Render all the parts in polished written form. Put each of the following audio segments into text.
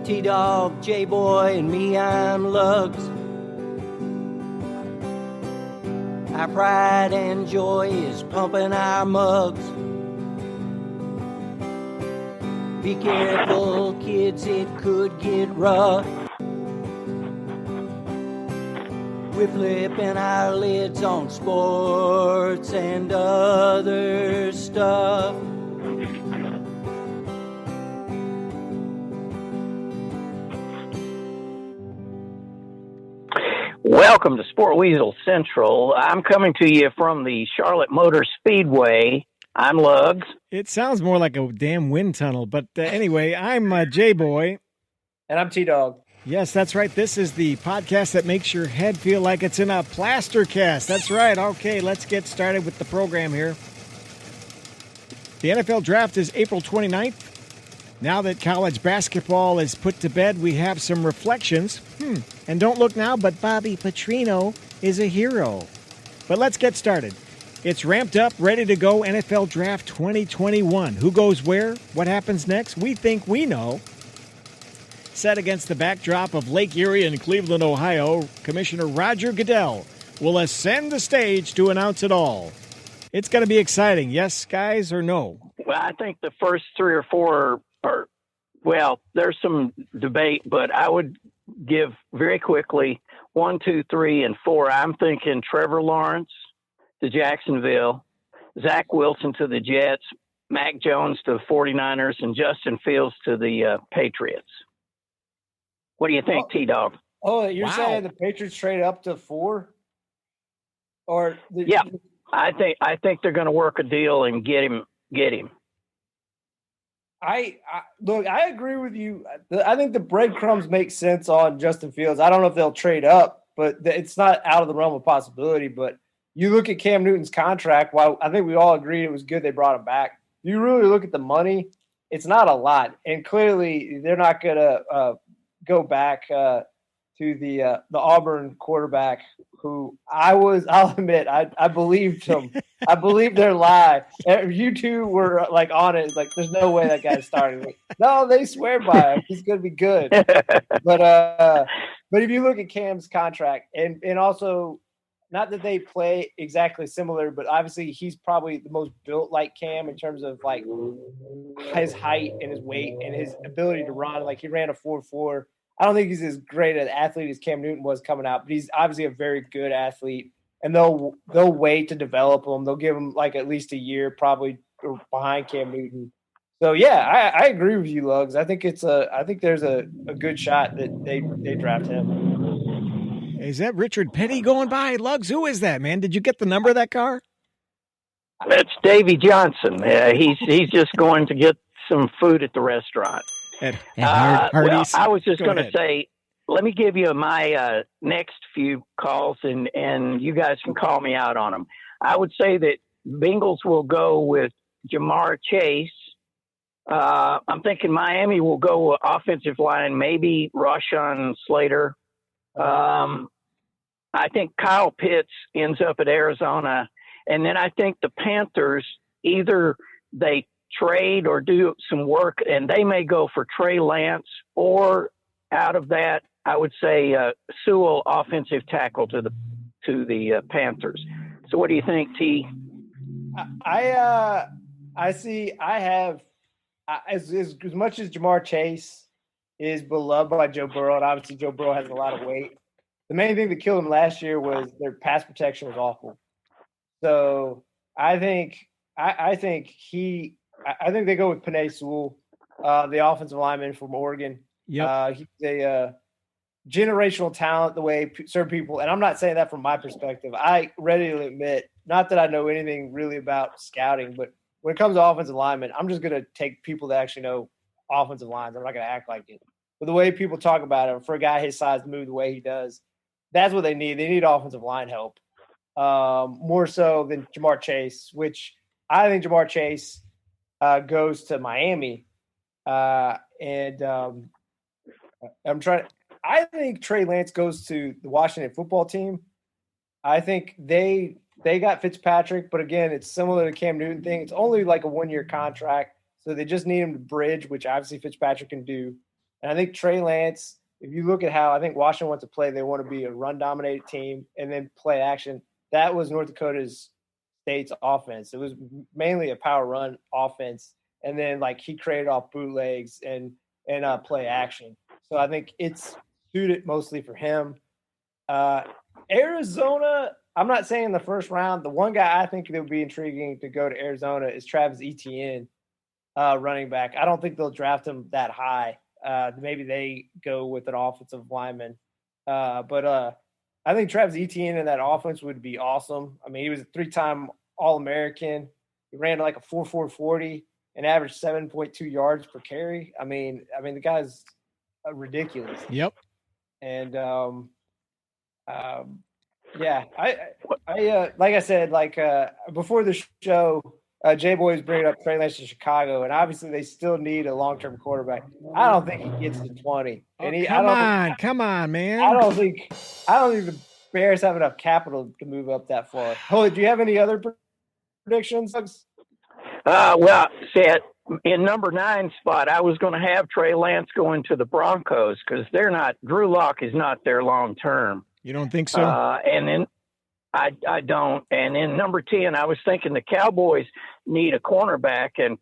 T-Dog, J-Boy, and me, I'm Lugs. Our pride and joy is pumping our mugs. Be careful, kids, it could get rough. We're flipping our lids on sports and other stuff. Welcome to Sport Weasel Central. I'm coming to you from the Charlotte Motor Speedway. I'm Lugs. It sounds more like a damn wind tunnel, but anyway, I'm J-Boy. And I'm T-Dog. Yes, that's right. This is the podcast that makes your head feel like it's in a plaster cast. That's right. Okay, let's get started with the program here. The NFL Draft is April 29th. Now that college basketball is put to bed, we have some reflections. And don't look now, but Bobby Petrino is a hero. But let's get started. It's ramped up, ready to go, NFL Draft 2021. Who goes where? What happens next? We think we know. Set against the backdrop of Lake Erie and Cleveland, Ohio, Commissioner Roger Goodell will ascend the stage to announce it all. It's going to be exciting. Yes, guys, or no? Well, I think the first three or four are, well, there's some debate, but I would give very quickly 1, 2, 3, and 4. I'm thinking Trevor Lawrence to Jacksonville, Zach Wilson to the Jets, Mac Jones to the 49ers, and Justin Fields to the Patriots. What do you think, T-Dog? Oh, you're saying the Patriots trade up to 4? Or yeah, I think they're going to work a deal and get him. I look, I agree with you. I think the breadcrumbs make sense on Justin Fields. I don't know if they'll trade up, but it's not out of the realm of possibility. But you look at Cam Newton's contract, while I think we all agree it was good they brought him back, you really look at the money, it's not a lot. And clearly they're not going to go back to the Auburn quarterback who I'll admit, I believed him. I believed their lie. You two were like on it. Like, there's no way that guy's starting. Like, no, they swear by him. He's going to be good. But if you look at Cam's contract and also, not that they play exactly similar, but obviously he's probably the most built like Cam in terms of like his height and his weight and his ability to run. Like, he ran a 4.4. I don't think he's as great an athlete as Cam Newton was coming out, but he's obviously a very good athlete. And they'll wait to develop him. They'll give him like at least a year, probably behind Cam Newton. So yeah, I agree with you, Lugs. I think there's a good shot that they draft him. Is that Richard Petty going by? Lugs, who is that, man? Did you get the number of that car? That's Davy Johnson. He's just going to get some food at the restaurant. Well, I was just going to say, let me give you my next few calls, and you guys can call me out on them. I would say that Bengals will go with Jamar Chase. I'm thinking Miami will go with offensive line, maybe Rashawn Slater. I think Kyle Pitts ends up at Arizona. And then I think the Panthers, either they trade or do some work, and they may go for Trey Lance, or out of that, I would say Sewell, offensive tackle to the Panthers. So what do you think, T? I see. I have as much as Jamar Chase is beloved by Joe Burrow, and obviously Joe Burrow has a lot of weight. The main thing that killed him last year was their pass protection was awful. So I think they go with Penei Sewell, the offensive lineman from Oregon. Yep. He's a generational talent, the way certain people, and I'm not saying that from my perspective. I readily admit, not that I know anything really about scouting, but when it comes to offensive linemen, I'm just going to take people that actually know offensive lines. I'm not going to act like it. But the way people talk about him, for a guy his size to move the way he does, that's what they need. They need offensive line help more so than Jamar Chase, which I think Jamar Chase goes to Miami. I think Trey Lance goes to the Washington football team. I think they they got Fitzpatrick, but again, it's similar to the Cam Newton thing. It's only like a 1-year contract, so they just need him to bridge, which obviously Fitzpatrick can do. And I think Trey Lance, if you look at how I think Washington wants to play, they want to be a run-dominated team and then play action. That was North Dakota's State's offense. It was mainly a power run offense, and then like he created off bootlegs and play action. So I think it's suited mostly for him. Arizona, I'm not saying in the first round. The one guy I think that would be intriguing to go to Arizona is Travis Etienne, running back. I don't think they'll draft him that high. Maybe they go with an offensive lineman. But I think Travis Etienne in that offense would be awesome. I mean, he was a 3-time All-American. He ran like a 4.40 and averaged 7.2 yards per carry. I mean, the guy's ridiculous. Yep. And yeah, I like I said, like before the show, Jay Boy was bringing up Trey Lance to Chicago, and obviously they still need a long-term quarterback. I don't think he gets to 20. And Come on, man. I don't think the Bears have enough capital to move up that far. Holy, do you have any other predictions? Well, see, in number 9 spot, I was going to have Trey Lance going to the Broncos because Drew Lock is not there long term. You don't think so? And then I don't. And in number 10, I was thinking the Cowboys need a cornerback, and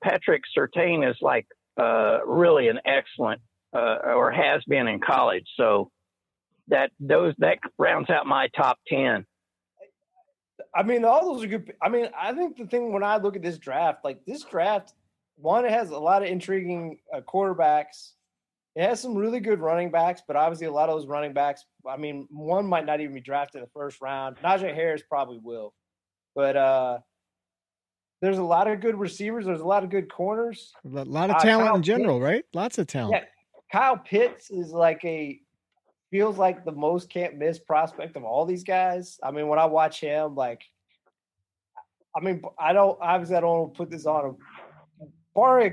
Patrick Surtain is like really an excellent or has been in college. So that rounds out my top 10. I mean, all those are good. I mean, I think the thing when I look at this draft, one, it has a lot of intriguing quarterbacks. It has some really good running backs, but obviously a lot of those running backs, I mean, one might not even be drafted in the first round. Najee Harris probably will. But there's a lot of good receivers. There's a lot of good corners. A lot of talent in general, right? Lots of talent. Yeah. Kyle Pitts is feels like the most can't miss prospect of all these guys. I mean, when I watch him, I don't put this on him. Barring a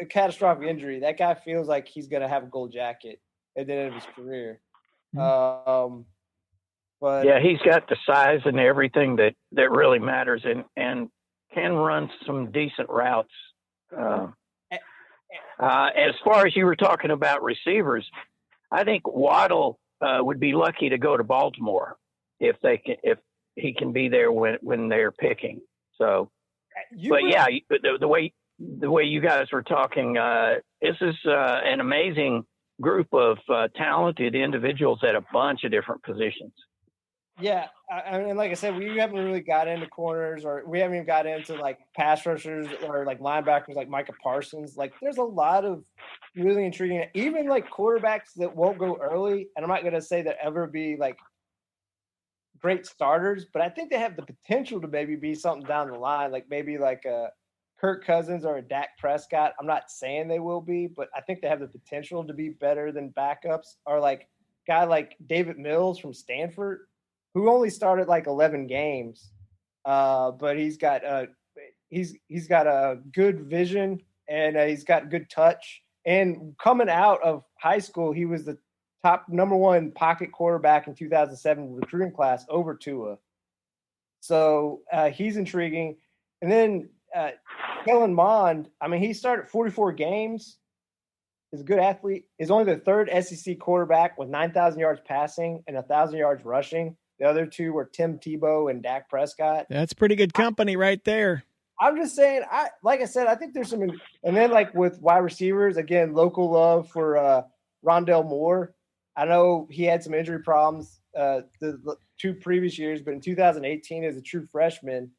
catastrophic injury, that guy feels like he's going to have a gold jacket at the end of his career. But yeah, he's got the size and everything that really matters, and can run some decent routes. As far as you were talking about receivers, I think Waddle would be lucky to go to Baltimore if he can be there when they're picking. So, the way you guys were talking, this is an amazing group of talented individuals at a bunch of different positions. Yeah, I mean, like I said, we haven't really got into corners, or we haven't even got into pass rushers or linebackers like Micah Parsons. There's a lot of really intriguing, even quarterbacks that won't go early. And I'm not going to say that ever be great starters, but I think they have the potential to maybe be something down the line, maybe a Kirk Cousins or a Dak Prescott. I'm not saying they will be, but I think they have the potential to be better than backups. Or guy like David Mills from Stanford, who only started 11 games, but he's got a good vision, and he's got good touch. And coming out of high school, he was the top number 1 pocket quarterback in 2007 recruiting class over Tua. So he's intriguing. And then Kellen Mond, I mean, he started 44 games. He's a good athlete. He's only the 3rd SEC quarterback with 9,000 yards passing and 1,000 yards rushing. The other 2 were Tim Tebow and Dak Prescott. That's pretty good company right there. I'm just saying, like I said, I think there's some – and then with wide receivers, again, local love for Rondell Moore. I know he had some injury problems the 2 previous years, but in 2018 as a true freshman,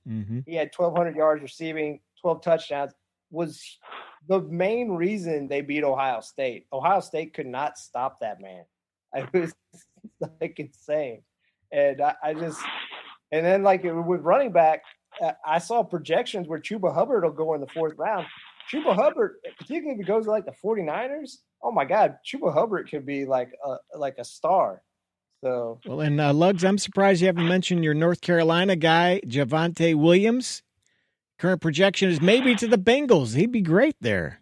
he had 1,200 yards receiving, 12 touchdowns, was the main reason they beat Ohio State. Ohio State could not stop that man. It was insane. And and then with running back, I saw projections where Chuba Hubbard will go in the 4th round. Chuba Hubbard, particularly if it goes to the 49ers, oh my God, Chuba Hubbard could be like a star. So well, and Lugs, I'm surprised you haven't mentioned your North Carolina guy, Javonte Williams. Current projection is maybe to the Bengals. He'd be great there.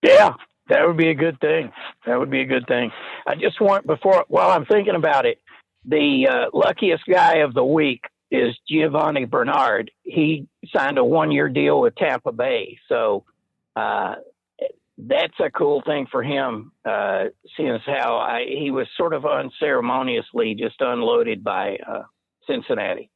Yeah, that would be a good thing. I just want while I'm thinking about it, the luckiest guy of the week is Giovanni Bernard. He signed a 1-year deal with Tampa Bay. So that's a cool thing for him, seeing as how he was sort of unceremoniously just unloaded by Cincinnati.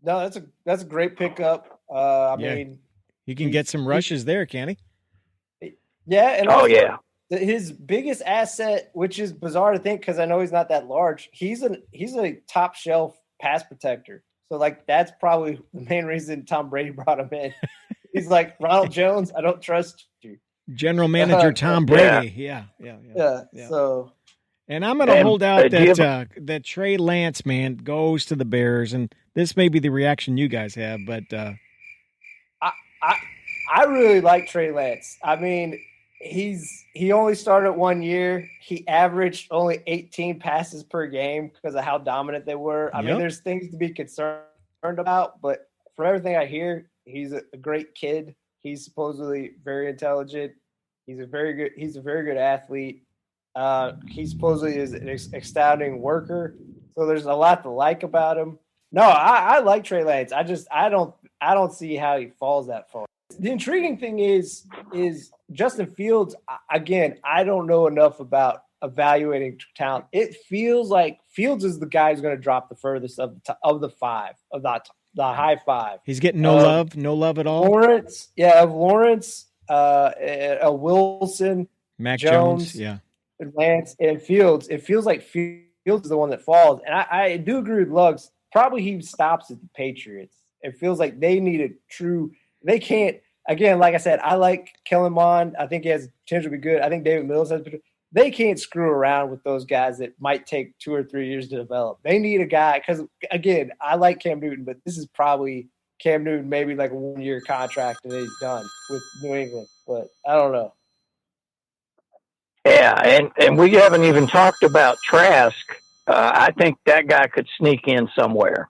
No, that's a great pickup. I mean, he can get some rushes there, can he? Yeah, and yeah. His biggest asset, which is bizarre to think because I know he's not that large, he's a top shelf pass protector. So like that's probably the main reason Tom Brady brought him in. He's like, Ronald Jones, I don't trust you. General Manager Tom Brady. Yeah. So, and I'm going to hold out that Trey Lance, man, goes to the Bears, and this may be the reaction you guys have, but I really like Trey Lance. I mean, he only started 1 year. He averaged only 18 passes per game because of how dominant they were. I mean, there's things to be concerned about, but from everything I hear, he's a great kid. He's supposedly very intelligent. He's a very good athlete. He supposedly is an astounding worker. So there's a lot to like about him. No, I like Trey Lance. I don't see how he falls that far. The intriguing thing is Justin Fields. Again, I don't know enough about evaluating talent. It feels like Fields is the guy who's going to drop the furthest of the five, of the high five. He's getting no love at all. Lawrence, Wilson, Mac Jones, and Lance and Fields. It feels like Fields is the one that falls, and I do agree with Luggs. Probably he stops at the Patriots. It feels like they need a true. They can't. Again, like I said, I like Kellen Mond. I think he has potential to be good. I think David Mills has potential. They can't screw around with those guys that might take 2 or 3 years to develop. They need a guy because, again, I like Cam Newton, but this is probably Cam Newton, maybe like a 1-year contract and he's done with New England. But I don't know. Yeah, and we haven't even talked about Trask. I think that guy could sneak in somewhere.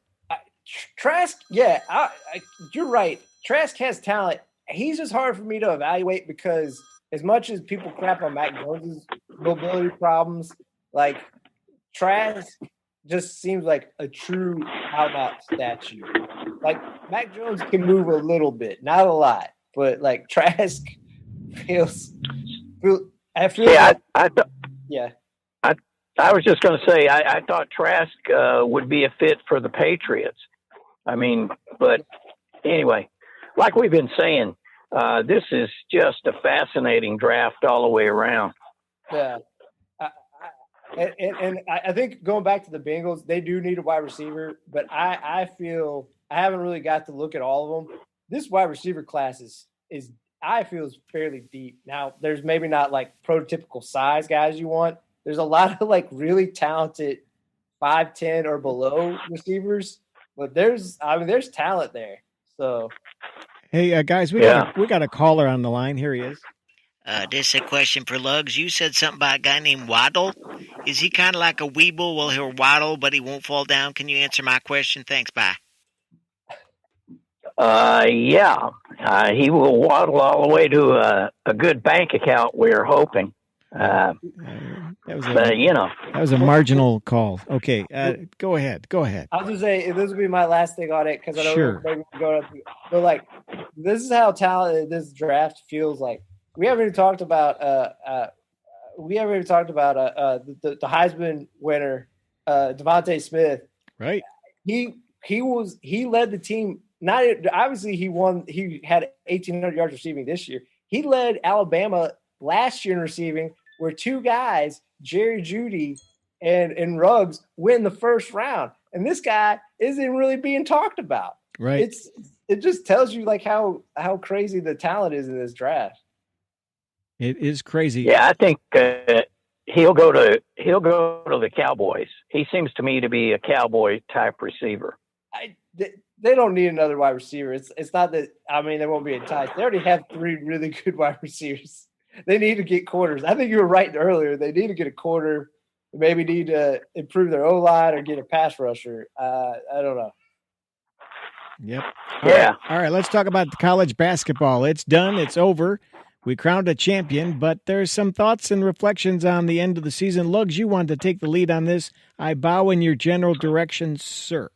Trask, you're right. Trask has talent. He's just hard for me to evaluate because as much as people crap on Mac Jones's mobility problems, like Trask just seems like a true out-and-out statue. Like Mac Jones can move a little bit, not a lot, but like Trask feels. I was just going to say I thought Trask would be a fit for the Patriots. I mean, but anyway, like we've been saying, this is just a fascinating draft all the way around. Yeah. I think going back to the Bengals, they do need a wide receiver, but I feel I haven't really got to look at all of them. This wide receiver class is I feel is fairly deep. Now, there's maybe not like prototypical size guys you want. There's a lot of like really talented 5'10" or below receivers, but there's talent there. So, hey guys, we got a caller on the line. Here he is. This is a question for Luggs. You said something about a guy named Waddle. Is he kind of like a Weeble? Well, he'll waddle, but he won't fall down. Can you answer my question? Thanks. Bye. He will waddle all the way to a good bank account. We're hoping. That was a marginal call. Okay, go ahead. I was gonna say this will be my last thing on it because I don't know maybe go up. But like, this is how talented this draft feels like. We haven't even talked about the Heisman winner, Devontae Smith. Right. He led the team. Not obviously he won. He had 1,800 yards receiving this year. He led Alabama last year in receiving, where two guys, Jerry Jeudy and Ruggs, win the first round, and this guy isn't really being talked about. Right. It just tells you like how crazy the talent is in this draft. It is crazy. Yeah, I think he'll go to the Cowboys. He seems to me to be a Cowboy type receiver. They don't need another wide receiver. It's not that. I mean, they won't be enticed. They already have 3 really good wide receivers. They need to get corners. I think you were right earlier. They need to get a corner. Maybe need to improve their O-line or get a pass rusher. I don't know. Yep. All right. Let's talk about college basketball. It's done. It's over. We crowned a champion, but there's some thoughts and reflections on the end of the season. Lugs, you wanted to take the lead on this. I bow in your general direction, sir.